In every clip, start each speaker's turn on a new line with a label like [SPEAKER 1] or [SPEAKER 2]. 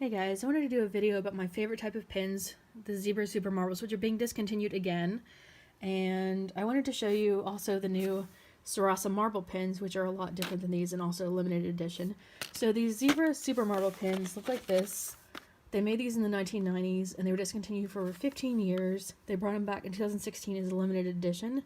[SPEAKER 1] Hey guys, I wanted to do a video about my favorite type of pins, the Zebra SuperMarbles, which are being discontinued again. And I wanted to show you also the new Sarasa marble pins, which are a lot different than these and also limited edition. So these Zebra SuperMarble pins look like this. They made these in the 1990s and they were discontinued for 15 years. They brought them back in 2016 as a limited edition.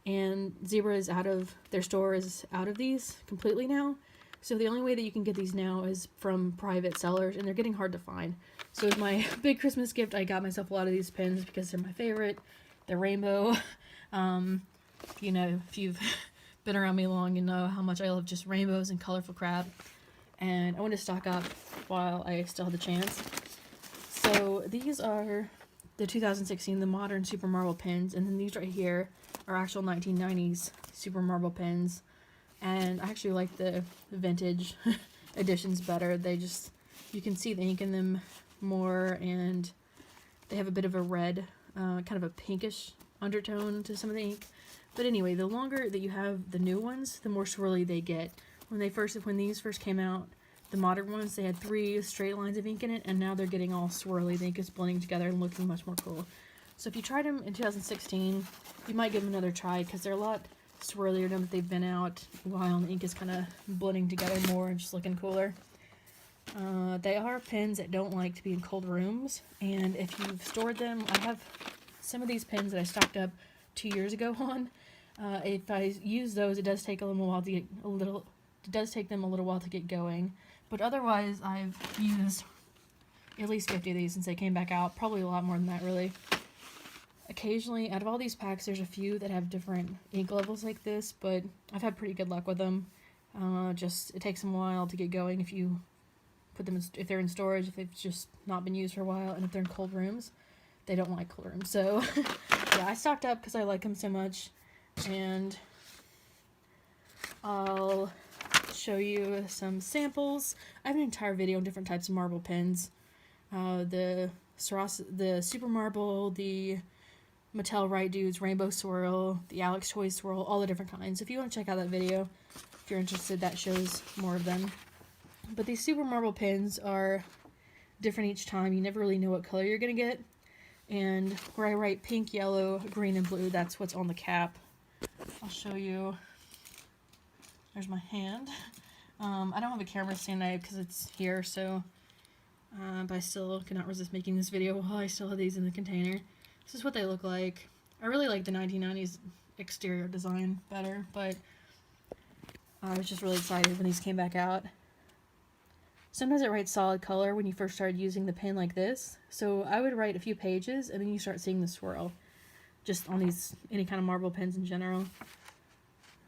[SPEAKER 1] And Zebra is out of, their store is out of these completely now. So the only way that you can get these now is from private sellers, and they're getting hard to find. So as my big Christmas gift, I got myself a lot of these pins because they're my favorite. They're rainbow. You know, if you've been around me long, you know how much I love just rainbows and colorful crap. And I want to stock up while I still have the chance. So these are the 2016, the modern SuperMarble pins, and then these right here are actual 1990s SuperMarble pins. And I actually like the vintage editions better. They just, you can see the ink in them more, and they have a bit of a red, kind of a pinkish undertone to some of the ink. But anyway, the longer that you have the new ones, the more swirly they get. When these first came out, the modern ones, they had 3 straight lines of ink in it, and now they're getting all swirly. The ink is blending together and looking much more cool. So if you tried them in 2016, you might give them another try because they're a lot swirlier now that they've been out a while, and the ink is kind of blending together more and just looking cooler. They are pins that don't like to be in cold rooms, and if you've stored them, I have some of these pins that I stocked up 2 years ago on. If I use those, it does take a little while to get it does take them a little while to get going, but otherwise I've used at least 50 of these since they came back out, probably a lot more than that really. Occasionally, out of all these packs, there's a few that have different ink levels like this, but I've had pretty good luck with them. It takes them a while to get going if you put them in, if they're in storage, if they've just not been used for a while, and if they're in cold rooms. They don't like cold rooms. So, yeah, I stocked up because I like them so much, and I'll show you some samples. I have an entire video on different types of marble pens. The Sarasa, the SuperMarble, the Mattel Right Dudes, Rainbow Swirl, the Alex Toy Swirl, all the different kinds. If you want to check out that video, if you're interested, that shows more of them. But these SuperMarble pins are different each time. You never really know what color you're going to get. And where I write pink, yellow, green, and blue, that's what's on the cap. I'll show you. There's my hand. I don't have a camera stand because it's here, so but I still cannot resist making this video while I still have these in the container. This is what they look like. I really like the 1990s exterior design better, but I was just really excited when these came back out. Sometimes it writes solid color when you first started using the pen like this, so I would write a few pages and then you start seeing the swirl, just on these, any kind of marble pens in general.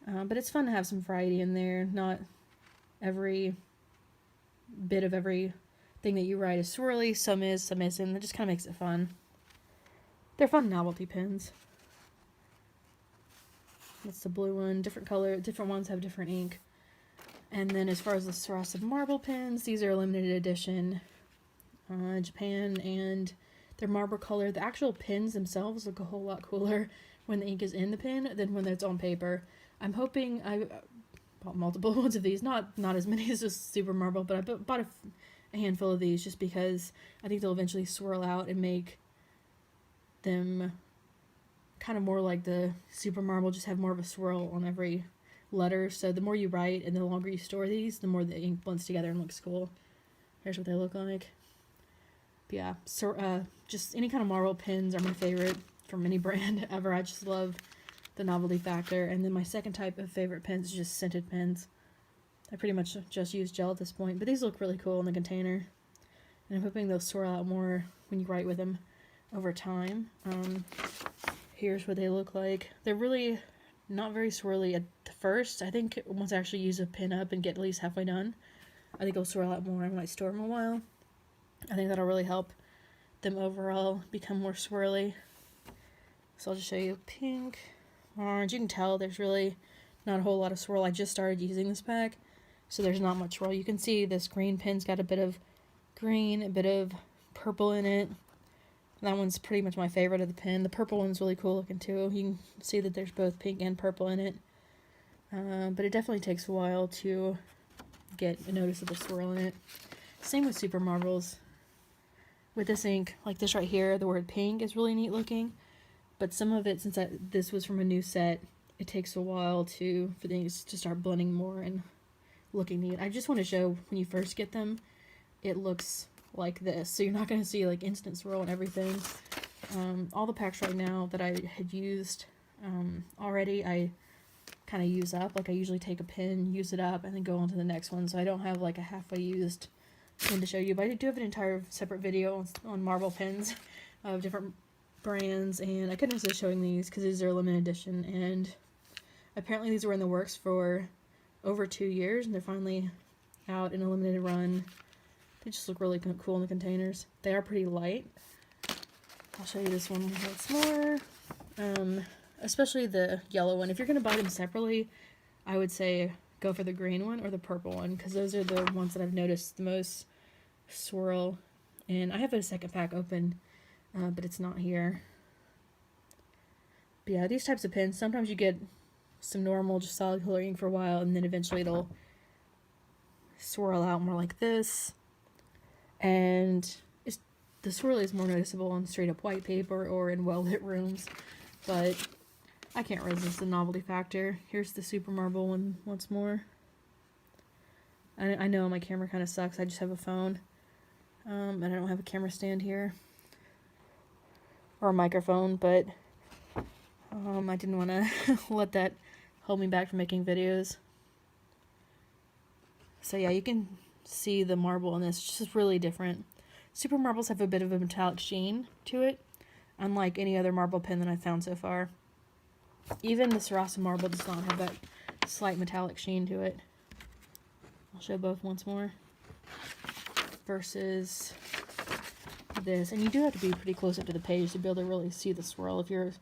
[SPEAKER 1] But it's fun to have some variety in there, not every bit of every thing that you write is swirly, some is, some isn't. It just kind of makes it fun. They're fun novelty pins. That's the blue one, different color, different ones have different ink. And then as far as the Sarasa marble pins, these are limited edition Japan, and they're marble color. The actual pins themselves look a whole lot cooler when the ink is in the pin than when it's on paper. I'm hoping, I bought multiple ones of these, not as many as just SuperMarble, but I bought a handful of these just because I think they'll eventually swirl out and make them kind of more like the SuperMarble, just have more of a swirl on every letter. So the more you write and the longer you store these, the more the ink blends together and looks cool. Here's what they look like. But yeah, so just any kind of marble pins are my favorite from any brand ever. I just love the novelty factor. And then my second type of favorite pens is just scented pens. I pretty much just use gel at this point, but these look really cool in the container. And I'm hoping they'll swirl out more when you write with them over time. Here's what they look like. They're really not very swirly at the first. I think once I actually use a pin up and get at least halfway done, I think it'll swirl out more. I might store them a while. I think that'll really help them overall become more swirly. So I'll just show you pink, orange. You can tell there's really not a whole lot of swirl. I just started using this pack, so there's not much swirl. You can see this green pin's got a bit of green, a bit of purple in it. That one's pretty much my favorite of the pen. The purple one's really cool looking too. You can see that there's both pink and purple in it. But it definitely takes a while to get a noticeable swirl in it. Same with SuperMarbles. with this ink, like this right here, the word pink is really neat looking, but some of it, since this was from a new set, it takes a while for things to start blending more and looking neat. I just want to show when you first get them, it looks like this, so you're not going to see like instant swirl and everything. All the packs right now that I had used already, I kind of use up. Like I usually take a pin, use it up, and then go on to the next one, so I don't have like a halfway used pin to show you. But I do have an entire separate video on marble pins of different brands, and I couldn't resist showing these because these are a limited edition, and apparently these were in the works for over 2 years, and they're finally out in a limited run. They just look really cool in the containers. They are pretty light. I'll show you this one once more. Especially the yellow one. If you're going to buy them separately, I would say go for the green one or the purple one, because those are the ones that I've noticed the most swirl. And I have a second pack open, but it's not here. But yeah, these types of pins, sometimes you get some normal, just solid color ink for a while, and then eventually it'll swirl out more like this. And the swirl is more noticeable on straight up white paper or in well-lit rooms, but I can't resist the novelty factor. Here's the SuperMarble one once more. I know my camera kind of sucks. I just have a phone, and I don't have a camera stand here or a microphone, but I didn't want to let that hold me back from making videos. So yeah, you can see the marble in this. It's just really different. SuperMarbles have a bit of a metallic sheen to it, unlike any other marble pen that I've found so far. Even the Sarasa marble does not have that slight metallic sheen to it. I'll show both once more. Versus this. And you do have to be pretty close up to the page to be able to really see the swirl. If you're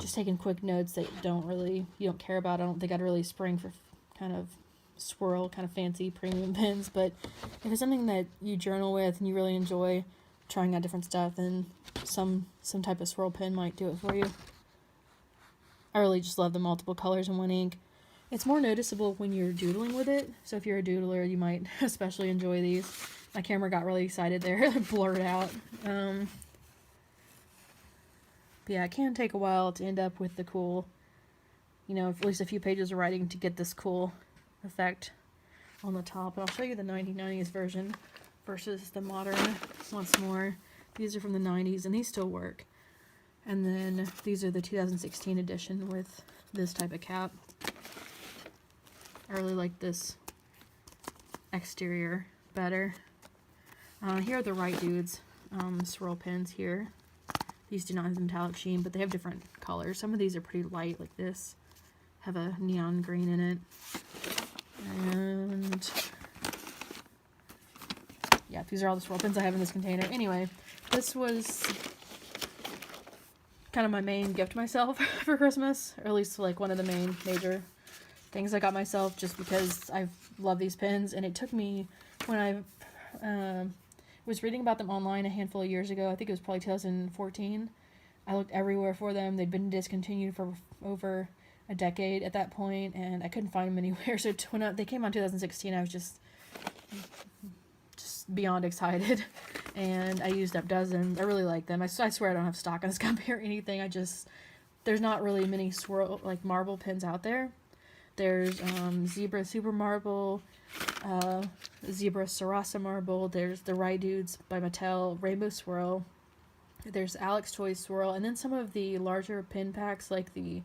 [SPEAKER 1] just taking quick notes that you don't care about, I don't think I'd really spring for kind of swirl, kind of fancy premium pens. But if it's something that you journal with and you really enjoy trying out different stuff, then some type of swirl pen might do it for you. I really just love the multiple colors in one ink. It's more noticeable when you're doodling with it, so if you're a doodler, you might especially enjoy these. My camera got really excited there, blurred out. But yeah, it can take a while to end up with the cool, at least a few pages of writing to get this cool effect on the top. And I'll show you the 1990s version versus the modern once more. These are from the 90s, and these still work. And then these are the 2016 edition with this type of cap. I really like this exterior better. Here are the Right Dudes swirl pens here. These do not have the metallic sheen, but they have different colors. Some of these are pretty light, like this. Have a neon green in it. And yeah, these are all the swirl pens I have in this container. Anyway, this was kind of my main gift to myself for Christmas, or at least like one of the main major things I got myself, just because I love these pens. And it took me, when I was reading about them online a handful of years ago, I think it was probably 2014, I looked everywhere for them. They'd been discontinued for over a decade at that point, and I couldn't find them anywhere. So when they came out in 2016, I was just beyond excited, and I used up dozens. I really like them. I swear I don't have stock on this company or anything. There's not really many marble pens out there. There's Zebra SuperMarble, Zebra Sarasa Marble. There's the Right Dudes by Mattel, Rainbow Swirl. There's Alex Toys Swirl, and then some of the larger pen packs like the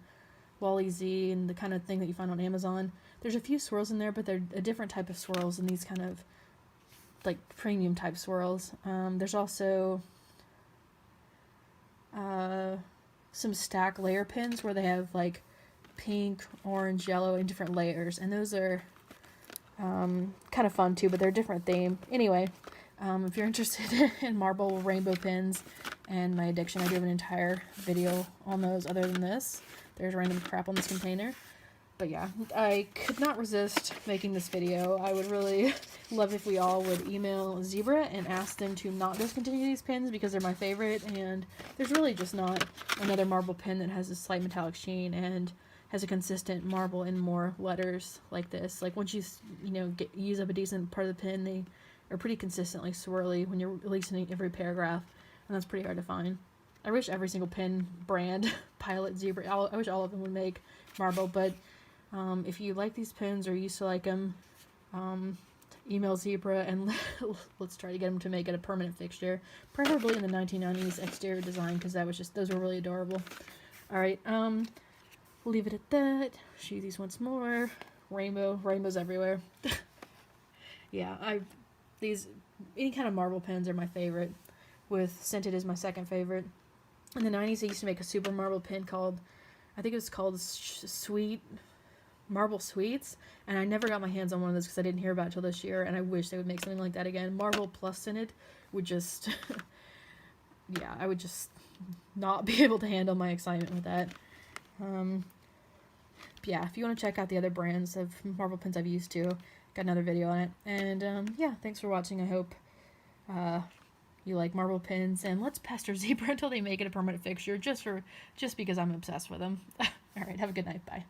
[SPEAKER 1] Wally Z and the kind of thing that you find on Amazon. There's a few swirls in there, but they're a different type of swirls than these kind of like premium type swirls. There's also some stack layer pens where they have like pink, orange, yellow in different layers, and those are kind of fun too, but they're a different theme. Anyway, if you're interested in marble rainbow pens and my addiction, I do have an entire video on those. Other than this, there's random crap on this container. But yeah, I could not resist making this video. I would really love if we all would email Zebra and ask them to not discontinue these pens, because they're my favorite, and there's really just not another marble pen that has a slight metallic sheen and has a consistent marble in more letters like this. Like once you use up a decent part of the pen, they are pretty consistently swirly when you're releasing every paragraph, and that's pretty hard to find. I wish every single pen brand, Pilot, Zebra, I wish all of them would make marble, but if you like these pens or used to like them, email Zebra and let's try to get them to make it a permanent fixture, preferably in the 1990s exterior design, because that was just, those were really adorable. Alright, we'll leave it at that. Show you these once more. Rainbows everywhere. Yeah, any kind of marble pens are my favorite, with Scented is my second favorite. In the 90s, they used to make a SuperMarble pen called, I think it was called Marble Sweets, and I never got my hands on one of those because I didn't hear about it till this year, and I wish they would make something like that again. Marble plus Scented would just, yeah, I would just not be able to handle my excitement with that. Yeah, if you want to check out the other brands of marble pens I've used too, got another video on it. And yeah, thanks for watching. I hope you like marble pens, and let's pester Zebra until they make it a permanent fixture, just because I'm obsessed with them. All right, have a good night. Bye.